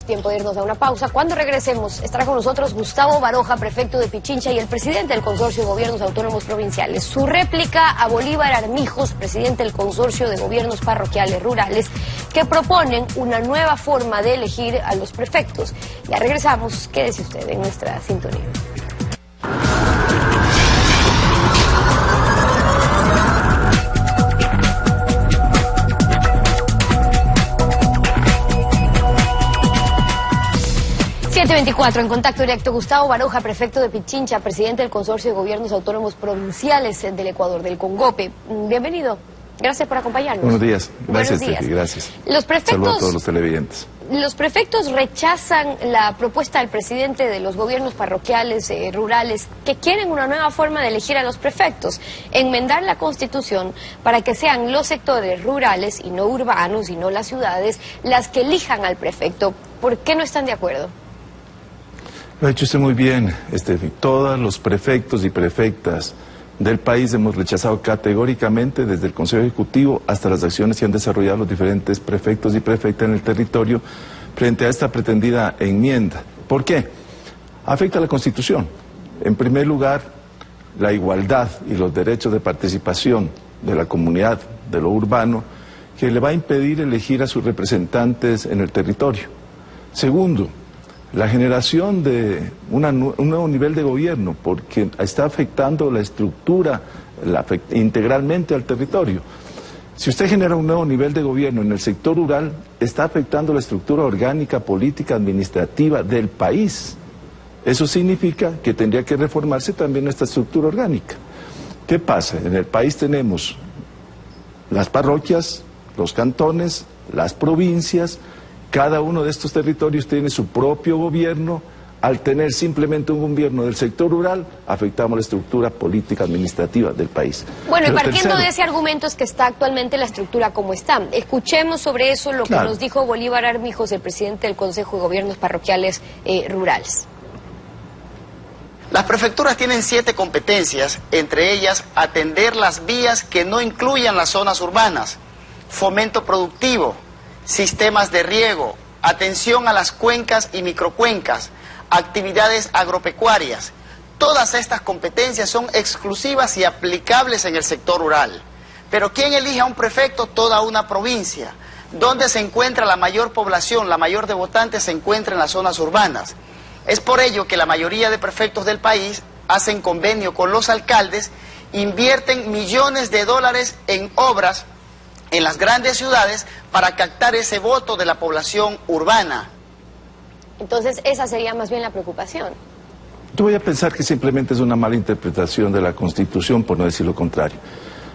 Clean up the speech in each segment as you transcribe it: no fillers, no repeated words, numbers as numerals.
Tiempo de irnos a una pausa. Cuando regresemos, estará con nosotros Gustavo Baroja, prefecto de Pichincha y el presidente del Consorcio de Gobiernos Autónomos Provinciales. Su réplica a Bolívar Armijos, presidente del Consorcio de Gobiernos Parroquiales Rurales, que proponen una nueva forma de elegir a los prefectos. Ya regresamos. Quédese usted en nuestra sintonía. En contacto directo, Gustavo Baroja, prefecto de Pichincha, presidente del Consorcio de Gobiernos Autónomos Provinciales del Ecuador, del CONGOPE. Bienvenido. Gracias por acompañarnos. Buenos días. Gracias, Buenos días. Teti, gracias. Saludos a todos los televidentes. Los prefectos rechazan la propuesta del presidente de los gobiernos parroquiales rurales que quieren una nueva forma de elegir a los prefectos, enmendar la Constitución para que sean los sectores rurales y no urbanos y no las ciudades las que elijan al prefecto. ¿Por qué no están de acuerdo? Lo ha hecho usted muy bien, todos los prefectos y prefectas del país hemos rechazado categóricamente desde el Consejo Ejecutivo hasta las acciones que han desarrollado los diferentes prefectos y prefectas en el territorio frente a esta pretendida enmienda. ¿Por qué? Afecta a la Constitución. En primer lugar, la igualdad y los derechos de participación de la comunidad, de lo urbano, que le va a impedir elegir a sus representantes en el territorio. Segundo, la generación de un nuevo nivel de gobierno, porque está afectando la estructura integralmente al territorio. Si usted genera un nuevo nivel de gobierno en el sector rural, está afectando la estructura orgánica, política, administrativa del país. Eso significa que tendría que reformarse también nuestra estructura orgánica. ¿Qué pasa? En el país tenemos las parroquias, los cantones, las provincias. Cada uno de estos territorios tiene su propio gobierno. Al tener simplemente un gobierno del sector rural, afectamos la estructura política administrativa del país. Bueno, y partiendo de ese argumento es que está actualmente la estructura como está. Escuchemos sobre eso lo que nos dijo Bolívar Armijos, el presidente del Consejo de Gobiernos Parroquiales Rurales. Las prefecturas tienen 7 competencias, entre ellas atender las vías que no incluyan las zonas urbanas, fomento productivo, sistemas de riego, atención a las cuencas y microcuencas, actividades agropecuarias. Todas estas competencias son exclusivas y aplicables en el sector rural. Pero ¿quién elige a un prefecto? Toda una provincia. ¿Dónde se encuentra la mayor población, la mayor de votantes se encuentra en las zonas urbanas? Es por ello que la mayoría de prefectos del país hacen convenio con los alcaldes, invierten millones de dólares en obras en las grandes ciudades para captar ese voto de la población urbana. Entonces esa sería más bien la preocupación. Yo voy a pensar que simplemente es una mala interpretación de la Constitución, por no decir lo contrario.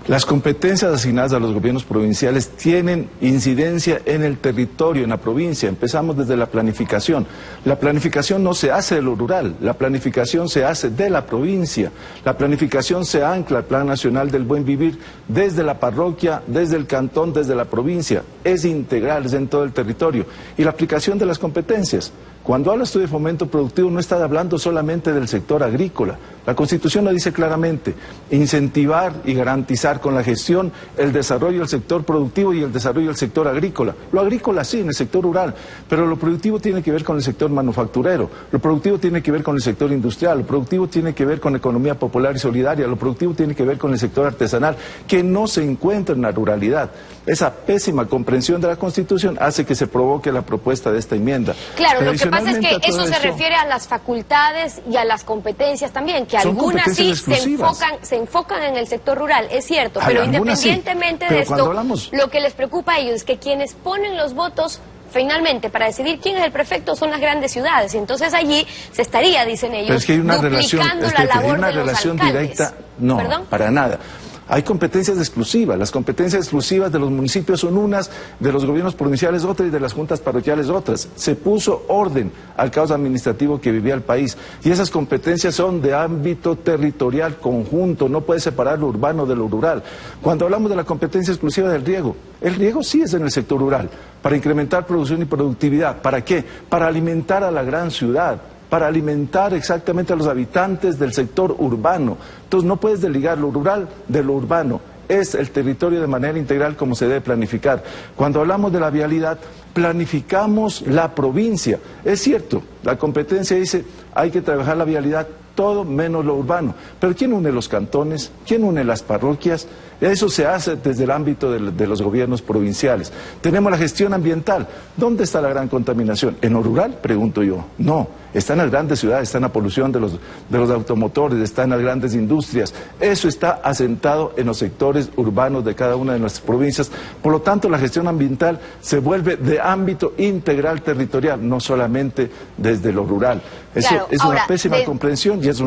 Las competencias asignadas a los gobiernos provinciales tienen incidencia en el territorio, en la provincia. Empezamos desde la planificación. La planificación no se hace de lo rural, la planificación se hace de la provincia. La planificación se ancla al Plan Nacional del Buen Vivir desde la parroquia, desde el cantón, desde la provincia. Es integral, es en todo el territorio. Y la aplicación de las competencias. Cuando hablas tú de fomento productivo no estás hablando solamente del sector agrícola. La Constitución lo dice claramente, incentivar y garantizar con la gestión el desarrollo del sector productivo y el desarrollo del sector agrícola. Lo agrícola sí, en el sector rural, pero lo productivo tiene que ver con el sector manufacturero, lo productivo tiene que ver con el sector industrial, lo productivo tiene que ver con la economía popular y solidaria, lo productivo tiene que ver con el sector artesanal, que no se encuentra en la ruralidad. Esa pésima comprensión de la Constitución hace que se provoque la propuesta de esta enmienda. Claro, lo que pasa es que eso se refiere a las facultades y a las competencias también, que algunas sí se enfocan en el sector rural, es cierto, pero independientemente de esto, lo que les preocupa a ellos es que quienes ponen los votos finalmente para decidir quién es el prefecto son las grandes ciudades, y entonces allí se estaría, dicen ellos, es que hay una duplicando la labor de los alcaldes. Directa, no, ¿perdón? Para nada. Hay competencias exclusivas. Las competencias exclusivas de los municipios son unas, de los gobiernos provinciales otras y de las juntas parroquiales otras. Se puso orden al caos administrativo que vivía el país. Y esas competencias son de ámbito territorial conjunto. No puede separar lo urbano de lo rural. Cuando hablamos de la competencia exclusiva del riego, el riego sí es en el sector rural, para incrementar producción y productividad. ¿Para qué? Para alimentar a la gran ciudad, para alimentar exactamente a los habitantes del sector urbano. Entonces no puedes desligar lo rural de lo urbano. es el territorio de manera integral como se debe planificar. Cuando hablamos de la vialidad, planificamos la provincia. Es cierto, la competencia dice, hay que trabajar la vialidad, todo menos lo urbano. Pero ¿quién une los cantones? ¿Quién une las parroquias? Eso se hace desde el ámbito de los gobiernos provinciales. Tenemos la gestión ambiental. ¿Dónde está la gran contaminación? ¿En lo rural? Pregunto yo. No, está en las grandes ciudades, está en la polución de los automotores, está en las grandes industrias. Eso está asentado en los sectores urbanos de cada una de nuestras provincias. Por lo tanto, la gestión ambiental se vuelve de ámbito integral territorial, no solamente desde lo rural. Eso claro, es una pésima comprensión y es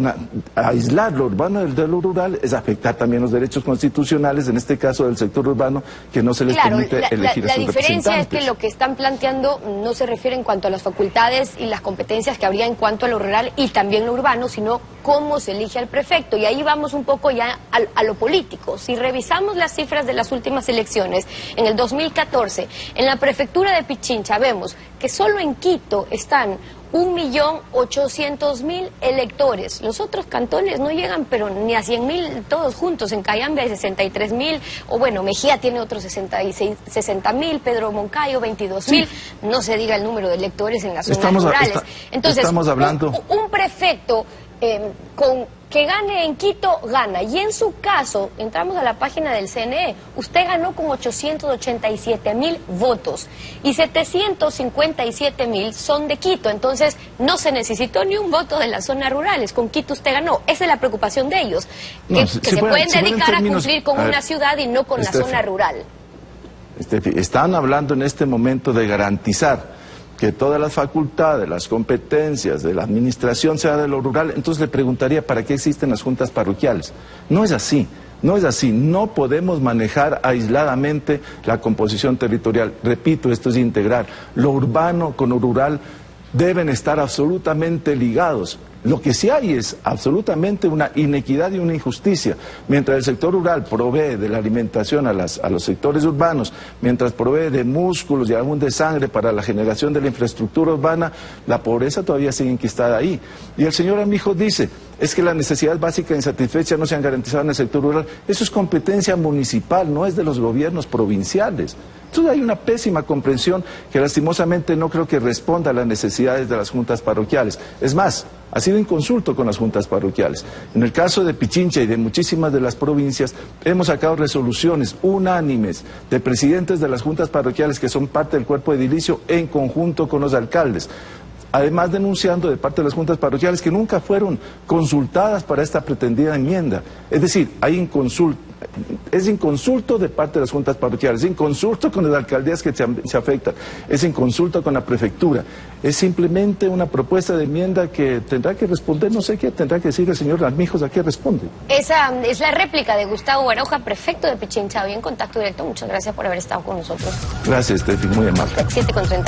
aislar lo urbano de lo rural es afectar también los derechos constitucionales, en este caso del sector urbano, que no se les permite elegir a sus representantes. La diferencia es que lo que están planteando no se refiere en cuanto a las facultades y las competencias que habría en cuanto a lo rural y también lo urbano, sino cómo se elige al prefecto. Y ahí vamos un poco ya a lo político. Si revisamos las cifras de las últimas elecciones, en el 2014, en la prefectura de Pichincha vemos que solo en Quito están 1.800.000 electores. Los otros cantones no llegan, pero ni a 100.000 todos juntos. En Cayambe hay 63.000, o bueno, Mejía tiene otros 60.000, Pedro Moncayo 22.000. Sí. No se diga el número de electores en las zonas rurales. Entonces, estamos hablando... un prefecto que gane en Quito, gana. Y en su caso, entramos a la página del CNE, usted ganó con 887.000 votos y 757.000 son de Quito. Entonces, no se necesitó ni un voto de las zonas rurales. Con Quito usted ganó. Esa es la preocupación de ellos. Que se pueden dedicar a cumplir con una ciudad y no con la zona rural. Están hablando en este momento de garantizar que todas las facultades, las competencias de la administración sea de lo rural. Entonces le preguntaría, ¿para qué existen las juntas parroquiales? No es así, no es así. No podemos manejar aisladamente la composición territorial. Repito, esto es integral. Lo urbano con lo rural deben estar absolutamente ligados. Lo que sí hay es absolutamente una inequidad y una injusticia. Mientras el sector rural provee de la alimentación a los sectores urbanos, mientras provee de músculos y aún de sangre para la generación de la infraestructura urbana, la pobreza todavía sigue enquistada ahí. Y el señor Armijo dice, es que las necesidades básicas insatisfechas no se han garantizado en el sector rural. Eso es competencia municipal, no es de los gobiernos provinciales. Entonces hay una pésima comprensión que lastimosamente no creo que responda a las necesidades de las juntas parroquiales. Es más, ha sido inconsulto con las juntas parroquiales. En el caso de Pichincha y de muchísimas de las provincias, hemos sacado resoluciones unánimes de presidentes de las juntas parroquiales que son parte del cuerpo edilicio en conjunto con los alcaldes. Además denunciando de parte de las juntas parroquiales que nunca fueron consultadas para esta pretendida enmienda. Es decir, es inconsulto de parte de las juntas parroquiales, es inconsulto con las alcaldías que se afectan, es inconsulto con la prefectura. Es simplemente una propuesta de enmienda que tendrá que responder, no sé qué, tendrá que decir el señor Armijos a qué responde. Esa es la réplica de Gustavo Baroja, prefecto de Pichincha, hoy en Contacto Directo. Muchas gracias por haber estado con nosotros. Gracias, Steffi, muy amable. 7:30.